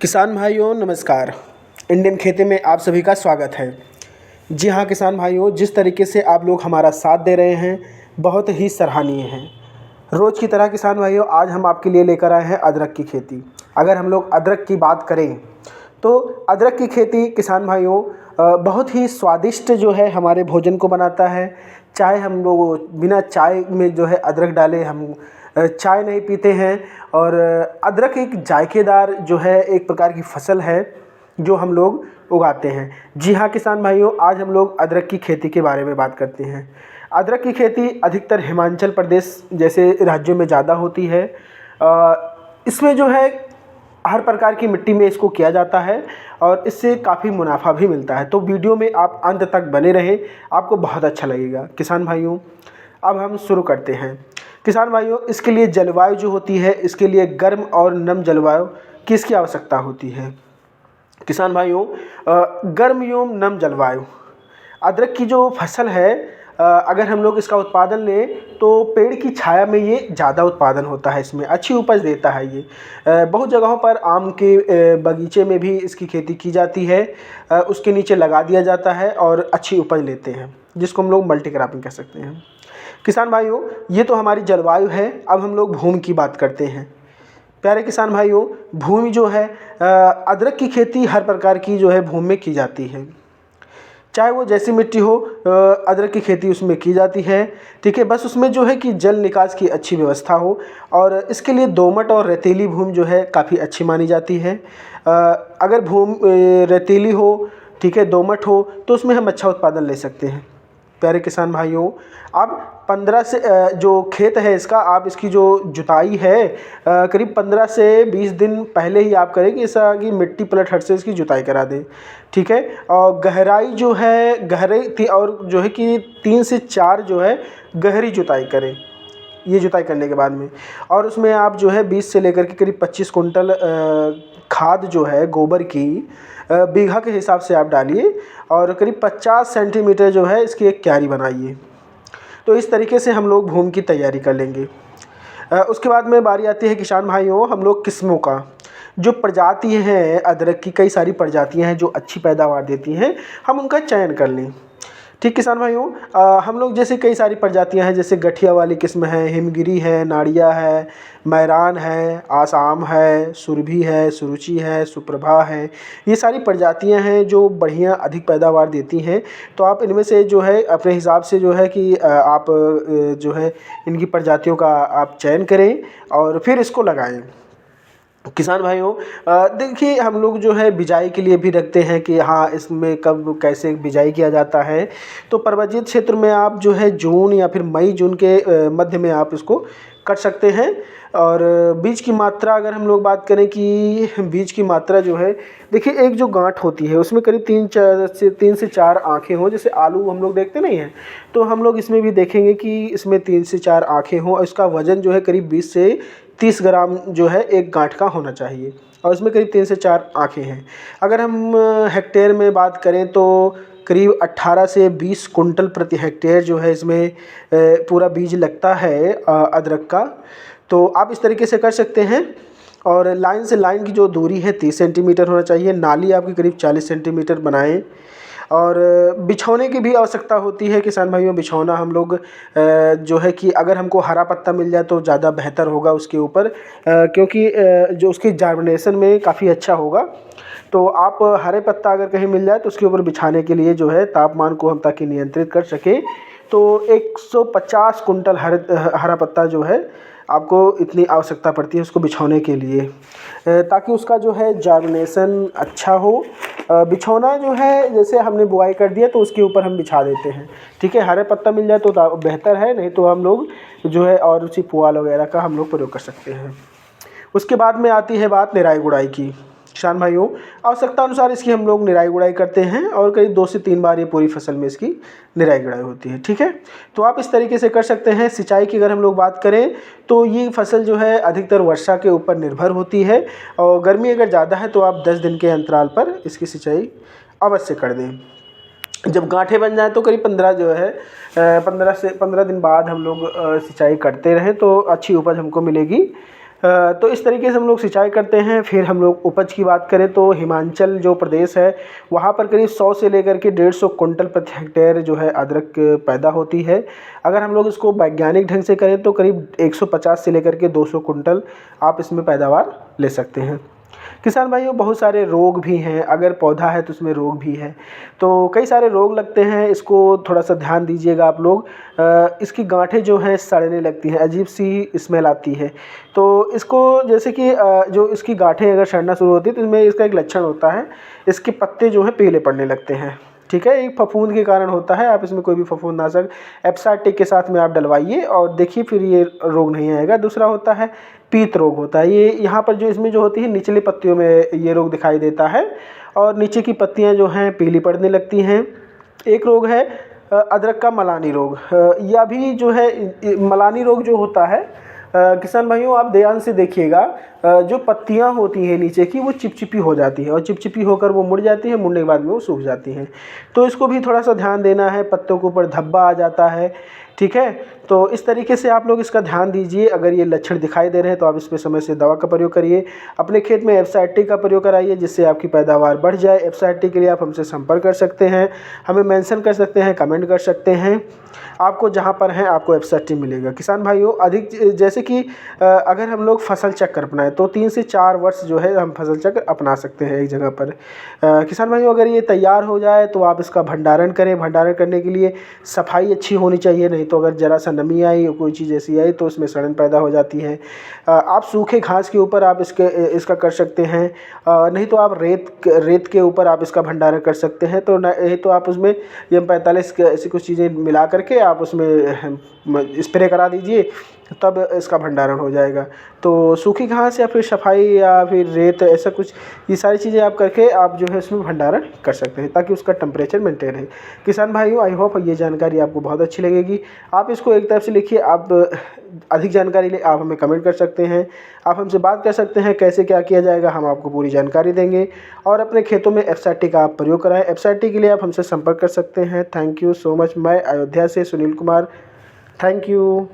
किसान भाइयों नमस्कार। इंडियन खेती में आप सभी का स्वागत है। जी हाँ किसान भाइयों, जिस तरीके से आप लोग हमारा साथ दे रहे हैं बहुत ही सराहनीय है। रोज़ की तरह किसान भाइयों आज हम आपके लिए लेकर आए हैं अदरक की खेती। अगर हम लोग अदरक की बात करें तो अदरक की खेती किसान भाइयों बहुत ही स्वादिष्ट जो है हमारे भोजन को बनाता है। चाहे हम लोग बिना चाय में जो है अदरक डाले हम चाय नहीं पीते हैं। और अदरक एक जायकेदार जो है एक प्रकार की फसल है जो हम लोग उगाते हैं। जी हाँ किसान भाइयों, आज हम लोग अदरक की खेती के बारे में बात करते हैं। अदरक की खेती अधिकतर हिमाचल प्रदेश जैसे राज्यों में ज़्यादा होती है। इसमें जो है हर प्रकार की मिट्टी में इसको किया जाता है और इससे काफ़ी मुनाफा भी मिलता है। तो वीडियो में आप अंत तक बने रहें, आपको बहुत अच्छा लगेगा। किसान भाइयों अब हम शुरू करते हैं। किसान भाइयों इसके लिए जलवायु जो होती है, इसके लिए गर्म और नम जलवायु की इसकी आवश्यकता होती है। किसान भाइयों गर्म एवं नम जलवायु अदरक की जो फसल है, अगर हम लोग इसका उत्पादन लें तो पेड़ की छाया में ये ज़्यादा उत्पादन होता है, इसमें अच्छी उपज देता है। ये बहुत जगहों पर आम के बगीचे में भी इसकी खेती की जाती है। उसके नीचे लगा दिया जाता है और अच्छी उपज लेते हैं, जिसको हम लोग मल्टी क्रॉपिंग कह सकते हैं। किसान भाइयों ये तो हमारी जलवायु है। अब हम लोग भूमि की बात करते हैं। प्यारे किसान भाइयों, भूमि जो है अदरक की खेती हर प्रकार की जो है भूमि में की जाती है। चाहे वो जैसी मिट्टी हो अदरक की खेती उसमें की जाती है। ठीक है, बस उसमें जो है कि जल निकास की अच्छी व्यवस्था हो और इसके लिए दोमट और रेतीली भूमि जो है काफ़ी अच्छी मानी जाती है। अगर भूमि रेतीली हो, ठीक है, दोमट हो, तो उसमें हम अच्छा उत्पादन ले सकते हैं। प्यारे किसान भाइयों अब 15 से जो खेत है इसका, आप इसकी जो जुताई है करीब 15 से 20 दिन पहले ही आप करें कि ऐसा कि मिट्टी पलट हट से इसकी जुताई करा दें। ठीक है, और गहराई जो है गहरे थी और जो है कि 3 से 4 जो है गहरी जुताई करें ये जुताई करने के बाद में। और उसमें आप जो है 20 से लेकर के करीब 25 कुंटल खाद जो है गोबर की बीघा के हिसाब से आप डालिए और करीब 50 सेंटीमीटर जो है इसकी एक क्यारी बनाइए। तो इस तरीके से हम लोग भूमि की तैयारी कर लेंगे। उसके बाद में बारी आती है किसान भाइयों हम लोग किस्मों का। जो प्रजाति हैं अदरक की, कई सारी प्रजातियां हैं जो अच्छी पैदावार देती हैं, हम उनका चयन कर लें। ठीक किसान भाइयों, हम लोग जैसे कई सारी प्रजातियां हैं, जैसे गठिया वाली किस्म है, हिमगिरी है, नाड़िया है, मैरान है, आसाम है, सुरभि है, सुरुचि है, सुप्रभा है। ये सारी प्रजातियां हैं जो बढ़िया अधिक पैदावार देती हैं। तो आप इनमें से जो है अपने हिसाब से जो है कि आप जो है इनकी प्रजातियों का आप चयन करें और फिर इसको लगाएं। किसान भाइयों देखिए हम लोग जो है बिजाई के लिए भी रखते हैं कि हाँ इसमें कब कैसे बिजाई किया जाता है। तो पर्वतीय क्षेत्र में आप जो है जून या फिर मई जून के मध्य में आप इसको कर सकते हैं। और बीज की मात्रा अगर हम लोग बात करें कि बीज की मात्रा जो है, देखिए एक जो गांठ होती है उसमें करीब 3 से 4 आँखें हों। जैसे आलू हम लोग देखते नहीं हैं, तो हम लोग इसमें भी देखेंगे कि इसमें 3 से 4 आँखें हों और इसका वज़न जो है करीब 20 से 30 ग्राम जो है एक गांठ का होना चाहिए और इसमें करीब 3 से 4 आँखें हैं। अगर हम हेक्टेयर में बात करें तो करीब 18 से 20 कुंटल प्रति हेक्टेयर जो है इसमें पूरा बीज लगता है अदरक का। तो आप इस तरीके से कर सकते हैं। और लाइन से लाइन की जो दूरी है 30 सेंटीमीटर होना चाहिए। नाली आपकी करीब 40 सेंटीमीटर बनाएं। और बिछौने की भी आवश्यकता होती है किसान भाइयों। बिछौना हम लोग जो है कि अगर हमको हरा पत्ता मिल जाए तो ज़्यादा बेहतर होगा उसके ऊपर, क्योंकि जो उसकी जर्मिनेशन में काफ़ी अच्छा होगा। तो आप हरे पत्ता अगर कहीं मिल जाए तो उसके ऊपर बिछाने के लिए जो है तापमान को हम ताकि नियंत्रित कर सकें, तो 150 कुंटल हरा पत्ता जो है आपको इतनी आवश्यकता पड़ती है उसको बिछौने के लिए, ताकि उसका जो है जर्मिनेशन अच्छा हो। बिछौना जो है जैसे हमने बुआई कर दिया तो उसके ऊपर हम बिछा देते हैं। ठीक है, हरे पत्ता मिल जाए तो बेहतर है, नहीं तो हम लोग जो है और उसी पुआल वगैरह का हम लोग प्रयोग कर सकते हैं। उसके बाद में आती है बात निराई गुड़ाई की। किसान भाइयों आवश्यकता अनुसार इसकी हम लोग निराई गुड़ाई करते हैं और करीब 2 से 3 बार ये पूरी फसल में इसकी निराई गुड़ाई होती है। ठीक है, तो आप इस तरीके से कर सकते हैं। सिंचाई की अगर हम लोग बात करें तो ये फसल जो है अधिकतर वर्षा के ऊपर निर्भर होती है और गर्मी अगर ज़्यादा है तो आप 10 दिन के अंतराल पर इसकी सिंचाई अवश्य कर दें। जब गांठें बन जाएँ तो करीब 15 जो है 15 दिन बाद हम लोग सिंचाई करते रहें तो अच्छी उपज हमको मिलेगी। तो इस तरीके से हम लोग सिंचाई करते हैं। फिर हम लोग उपज की बात करें तो हिमाचल जो प्रदेश है वहाँ पर करीब 100 से लेकर के 150 कुंटल प्रति हेक्टेयर जो है अदरक पैदा होती है। अगर हम लोग इसको वैज्ञानिक ढंग से करें तो करीब 150 से लेकर के 200 कुंटल आप इसमें पैदावार ले सकते हैं। किसान भाइयों, बहुत सारे रोग भी हैं, अगर पौधा है तो उसमें रोग भी है, तो कई सारे रोग लगते हैं। इसको थोड़ा सा ध्यान दीजिएगा आप लोग। इसकी गांठें जो हैं सड़ने लगती हैं, अजीब सी स्मेल आती है। तो इसको जैसे कि जो इसकी गांठें अगर सड़ना शुरू होती है तो इसमें इसका एक लक्षण होता है, इसके पत्ते जो हैं पीले पड़ने लगते हैं। ठीक है, एक फफूंद के कारण होता है। आप इसमें कोई भी फफूंदनाशक एब्साइटिक के साथ में आप डलवाइए और देखिए, फिर ये रोग नहीं आएगा। दूसरा होता है पीत रोग होता है। ये यहाँ पर जो इसमें जो होती है निचले पत्तियों में ये रोग दिखाई देता है और नीचे की पत्तियाँ जो हैं पीली पड़ने लगती हैं। एक रोग है अदरक का मलानी रोग। यह भी जो है मलानी रोग जो होता है, किसान भाइयों आप ध्यान से देखिएगा, जो पत्तियां होती हैं नीचे की वो चिपचिपी हो जाती है और चिपचिपी होकर वो मुड़ जाती है, मुड़ने के बाद में वो सूख जाती हैं। तो इसको भी थोड़ा सा ध्यान देना है। पत्तों के ऊपर धब्बा आ जाता है। ठीक है, तो इस तरीके से आप लोग इसका ध्यान दीजिए। अगर ये लक्षण दिखाई दे रहे हैं तो आप इस पर समय से दवा का प्रयोग करिए। अपने खेत में एफसाइटी का प्रयोग कराइए जिससे आपकी पैदावार बढ़ जाए। एफसाइटी के लिए आप हमसे संपर्क कर सकते हैं, हमें मेंशन कर सकते हैं, कमेंट कर सकते हैं। आपको जहाँ पर है आपको एफसाइटी मिलेगा। किसान भाइयों, अधिक जैसे कि अगर हम लोग फसल चक्र अपनाएं तो 3 से 4 वर्ष जो है हम फसल चक्र अपना सकते हैं एक जगह पर। किसान भाइयों, अगर ये तैयार हो जाए तो आप इसका भंडारण करें। भंडारण करने के लिए सफाई अच्छी होनी चाहिए, नहीं तो अगर ज़रा सा नमी आई या कोई चीज़ ऐसी आई तो उसमें सड़न पैदा हो जाती है। आप सूखे घास के ऊपर आप इसका कर सकते हैं, नहीं तो आप रेत के ऊपर आप इसका भंडारण कर सकते हैं। तो नहीं तो आप उसमें M45 ऐसी कुछ चीज़ें मिला करके आप उसमें स्प्रे करा दीजिए, तब इसका भंडारण हो जाएगा। तो सूखी घास या फिर सफाई या फिर रेत, ऐसा कुछ ये सारी चीज़ें आप करके आप जो है उसमें भंडारण कर सकते हैं ताकि उसका टेम्परेचर मेंटेन रहे। किसान भाइयों, आई होप ये जानकारी आपको बहुत अच्छी लगेगी। आप इसको एक तरफ से लिखिए। आप अधिक जानकारी लिए आप हमें कमेंट कर सकते हैं, आप हमसे बात कर सकते हैं कैसे क्या किया जाएगा, हम आपको पूरी जानकारी देंगे। और अपने खेतों में एफसाइटी का आप प्रयोग कराएं। एफसाइटी के लिए आप हमसे संपर्क कर सकते हैं। Thank you so much. मैं अयोध्या से सुनील कुमार। Thank you.